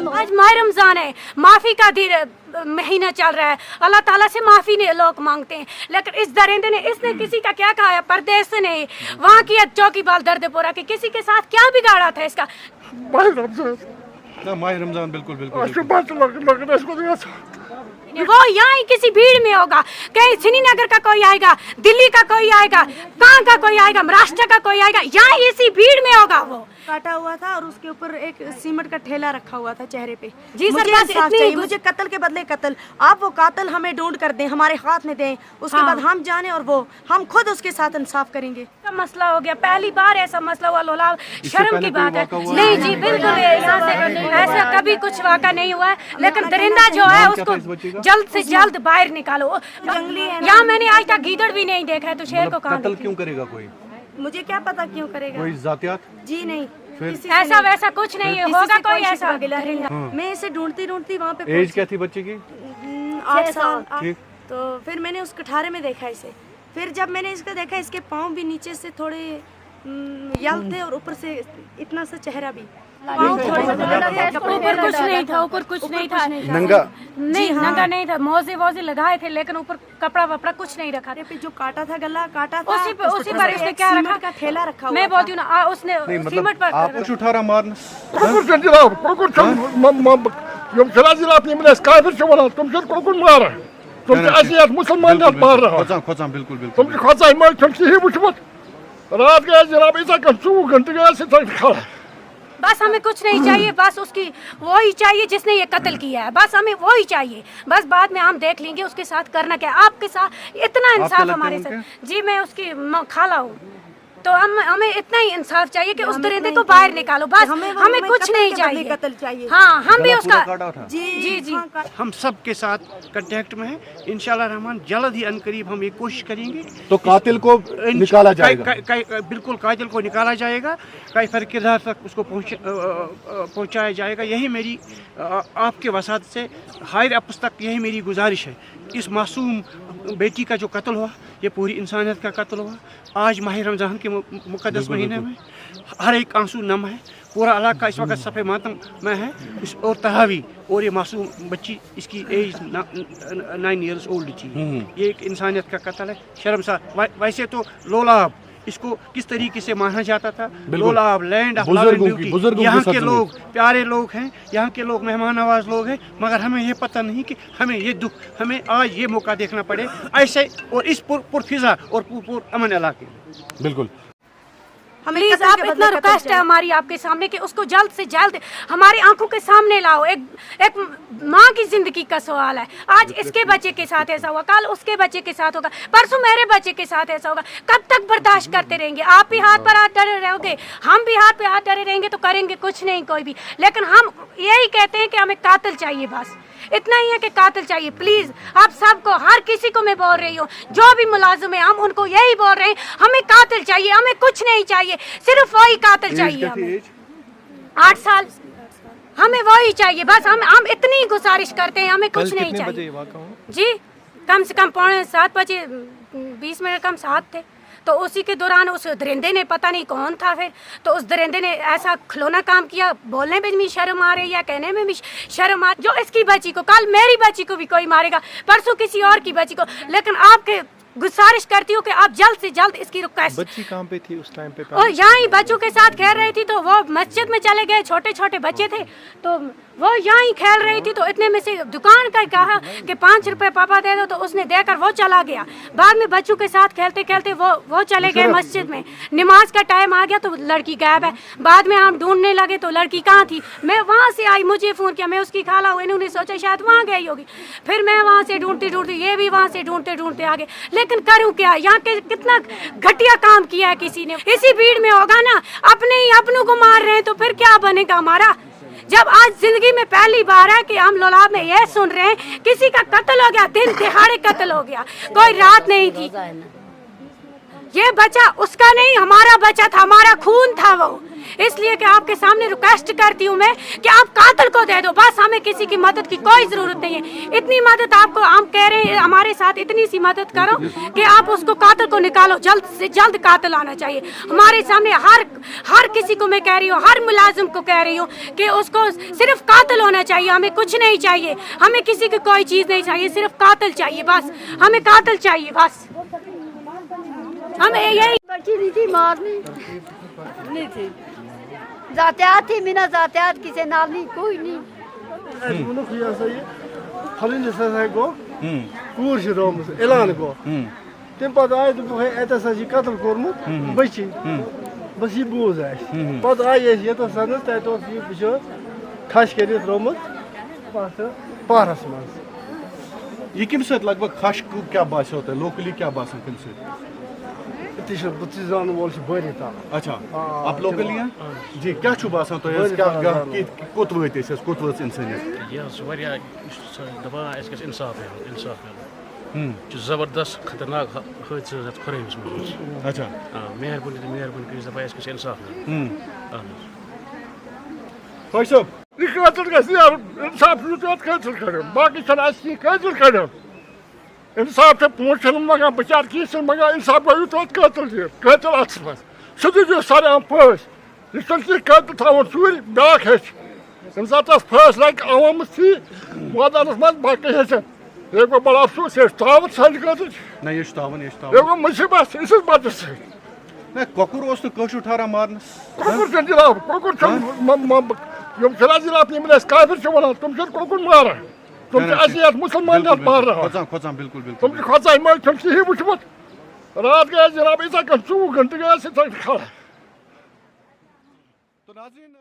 आज माह रमजान है, माफी का महीना चल रहा है, अल्लाह ताला से माफी ने लोग मांगते हैं, लेकिन इस दरिंदे ने इसने किसी का क्या खाया, परदेश से नहीं, वहाँ की चौकी बाल दर्दपुरा की किसी के साथ क्या बिगाड़ा था इसका। माह रमजान बिल्कुल बिल्कुल वो यहाँ ही किसी भीड़ में होगा, कहीं श्रीनगर का कोई आएगा, दिल्ली का कोई आएगा, कहाँ का कोई आएगा, महाराष्ट्र का कोई आएगा, यहाँ इसी भीड़ में होगा। वो काटा हुआ था और उसके ऊपर एक सीमेंट का ठेला रखा हुआ था चेहरे पे। जी मुझे इंसाफ चाहिए, मुझे कत्ल के बदले कत्ल। आप वो कातिल हमें ढूंढ कर दें, हमारे हाथ में दें, उसके बाद हम जाने और वो हम खुद उसके साथ इंसाफ करेंगे। मसला हो गया, पहली बार ऐसा मसला हुआ लोलाब, शर्म की बात है। नहीं जी बिल्कुल, यहाँ से ऐसा कभी कुछ वाक़ा नहीं हुआ है, लेकिन दरिंदा जो है उसको जल्द से जल्द बाहर निकालो। जंगली है यहाँ मैंने आज तक गीदड़ भी नहीं देखा है, तो शेर को कहाँ कत्ल क्यों करेगा कोई? मुझे क्या पता क्यों करेगा। कोई जातियात? जी नहीं, ऐसा वैसा कुछ नहीं है, होगा कोई ऐसा। मैं इसे ढूंढती वहाँ पे। एज क्या थी बच्चे की? 8 साल। ठीक। तो फिर मैंने उस कठारे में देखा इसे, फिर जब मैंने इसको देखा इसके पाँव भी नीचे से थोड़े यल थे और ऊपर से इतना सा चेहरा भी, ऊपर कुछ नहीं था, ऊपर कुछ नहीं था, नंगा नहीं नंगा नहीं था, मोजे वोजे लगाए थे, लेकिन ऊपर कपड़ा वपड़ा कुछ नहीं रखा था। जो काटा था, गला काटा था, उसी पर इसने क्या रखा का ठेला रखा। मैं बोलती हूँ ना, उसने सीमेंट पर आप कुछ उठा रहा मारना बिल्कुल बिल्कुल रात गया जनाब, ऐसा 2 घंटे गया। बस हमें कुछ नहीं चाहिए, बस उसकी वही चाहिए जिसने ये कत्ल किया है, बस हमें वही चाहिए, बस बाद में हम देख लेंगे उसके साथ करना क्या। आपके साथ इतना इंसाफ हमारे साथ। जी मैं उसकी खाला हूँ, तो हमें इतना ही इंसाफ चाहिए कि उस दरिंदे को बाहर निकालो, बस हमें कुछ नहीं चाहिए। कत्ल चाहिए। हाँ, हम भी उसका जी हम सब के साथ कांटेक्ट में हैं, इंशाल्लाह रहमान जल्द ही अनकरीब हम ये कोशिश करेंगे। तो कातिल को निकाला जाएगा, बिल्कुल कातिल को निकाला जाएगा, कायफर किरदार तक उसको पहुंचाया जाएगा। यही मेरी आपके वसात से हायर अप्स तक यही मेरी गुजारिश है। इस मासूम बेटी का जो कत्ल हुआ, ये पूरी इंसानियत का कत्ल हुआ। आज माह रमज़ान के मुक़द्दस महीने में हर एक आंसू नम है, पूरा इलाका इस वक्त सफ़े मातम में है। और तहावी और ये मासूम बच्ची, इसकी एज 9 इयर्स ओल्ड थी। ये एक इंसानियत का कत्ल है, शर्मसार। वैसे तो लोलाब इसको किस तरीके से माना जाता था, Lolab land of love and beauty, यहाँ के लोग प्यारे लोग हैं, यहाँ के लोग मेहमान नवाज लोग हैं, मगर हमें ये पता नहीं कि हमें ये दुख, हमें आज ये मौका देखना पड़े ऐसे और इस पुरफिजा और पुर अमन इलाके। बिल्कुल प्लीज आप इतना रिक्वेस्ट है हमारी आपके सामने कि उसको जल्द से जल्द हमारी आंखों के सामने लाओ। एक माँ की जिंदगी का सवाल है। आज इसके बच्चे के साथ ऐसा हुआ, कल उसके बच्चे के साथ होगा, परसों मेरे बच्चे के साथ ऐसा होगा। कब तक बर्दाश्त करते रहेंगे? आप भी हाथ पर हाथ डरे रहोगे, हम भी हाथ पे हाथ डरे रहेंगे, तो करेंगे कुछ नहीं कोई भी। लेकिन हम यही कहते हैं कि हमें कातिल चाहिए, बस इतना ही है कि कातिल चाहिए। प्लीज आप सबको, हर किसी को मैं बोल रही हूँ, जो भी मुलाजिम है, हम उनको यही बोल रहे हैं, हमें कातिल चाहिए, हमें कुछ नहीं चाहिए, सिर्फ वही कातिल चाहिए। हमें 8 साल, हमें वही चाहिए, बस हम इतनी गुजारिश करते हैं, हमें कुछ नहीं चाहिए। जी कम से कम 6:20 कम 7 थे, तो उसी के दौरान उस दरिंदे ने, पता नहीं कौन था फिर, तो उस दरिंदे ने ऐसा खिलौना काम किया। बोलने में भी शर्म आ रही है, कहने में भी शर्म आ। जो इसकी बच्ची को, कल मेरी बच्ची को भी कोई मारेगा, परसों किसी और की बच्ची को। लेकिन आपके गुजारिश करती हूँ कि आप जल्द से जल्द इसकी रिक्वेस्ट। बच्ची कहाँ पे थी उस टाइम पे? और यहाँ ही बच्चों के साथ खेल रही थी, तो वो मस्जिद में चले गए, छोटे छोटे बच्चे थे, तो वो यहाँ ही खेल रही थी। तो इतने में से दुकान का कहा कि 5 रुपए पापा दे दो, तो उसने देकर वो चला गया। बाद में बच्चों के साथ खेलते खेलते वो चले गए मस्जिद में। नमाज का टाइम आ गया तो लड़की गायब है। बाद में हम ढूंढने लगे तो लड़की कहाँ थी। मैं वहाँ से आई, मुझे फ़ोन किया, मैं उसकी खाला हूँ, इन्होंने सोचा शायद वहाँ गई होगी। फिर मैं वहाँ से ढूंढती ढूंढती, ये भी वहाँ से ढूंढते ढूंढते आ गए। लेकिन करूँ क्या, यहाँ के कितना घटिया काम किया है किसी ने। इसी भीड़ में होगा ना, अपने ही अपनों को मार रहे हैं, तो फिर क्या बनेगा हमारा। जब आज जिंदगी में पहली बार है कि हम लोलाब में ये सुन रहे हैं किसी का कत्ल हो गया, दिन दिहाड़े कत्ल हो गया, कोई रात नहीं थी। ये बच्चा उसका नहीं, हमारा बच्चा था, हमारा खून था वो। इसलिए कि आपके सामने रिक्वेस्ट करती हूँ मैं कि आप कातिल को दे दो, बस हमें किसी की मदद की कोई ज़रूरत नहीं है। इतनी मदद आपको हम कह रहे हैं, हमारे साथ इतनी सी मदद करो कि आप उसको कातिल को निकालो, जल्द से जल्द कातिल आना चाहिए हमारे सामने। हर किसी को मैं कह रही हूँ, हर मुलाजिम को कह रही हूँ कि उसको सिर्फ कातिल होना चाहिए, हमें कुछ नहीं चाहिए, हमें किसी की कोई चीज़ नहीं चाहिए, सिर्फ कातिल चाहिए बस, हमें कातिल चाहिए बस, हमें यही। बच्ची नहीं थी, मारनी नहीं थी, जातियात थी, बिना जातियात किसी नाल नहीं, कोई नहीं। bunu kıyasayı falince sesego kurşu romus elan go tempo da aydı bu eta saji katıl kormu başı başı bu zay pod ay yeta sanız tato si bijo kaş kedi romus pası parasmaz ये किम से लगभग खास को क्या भाषा होता है, locally क्या भाषा किम से? tişe butizanı bolşu böyle ta अच्छा आप लोकली हैं जी, क्या छु भाषा तो है क्या कि कोत वते से कोत वत इंसानियत ये वारिया दबा इसके इंसाफ है, इंसाफ है जो जबरदस्त खतरनाक हादसे खराब इसमें। अच्छा मेहरबानी करिए दबा इसके इंसाफ है। भाई साहब Katil gesiyor, insaf yüzüğüt katil karım. Baki sana asli katil karım. İnsaf da punçanım maga, bıçar kisin maga, insaf da yüzüğüt katil diyor. Katil atılmaz. Sütü diyor sarıyan pöz. İşte ki katil tamam suri, bak hiç. İnsaf da pöz, like avamız ti, bu adanızmaz baki hiçin. Ego bal afsus, hiç tavut sancı katil. ना ये तावन Ego musibet, isiz batısı. ना कोकुर वस्तु कोश उठारा मारना Kokur sen cilab, kokur sen Yok sıra cilab yemin es kafir şu bana, tum sen kokur mara. Tum sen asiyat Müslümanlar bağırır. खोजां बिल्कुल बिल्कुल Tum sen khazay mal, tum sen hiç uçmat. Rahat gaya cilab, isa kan su, ganti gaya se tak khala. तो नाज़रीन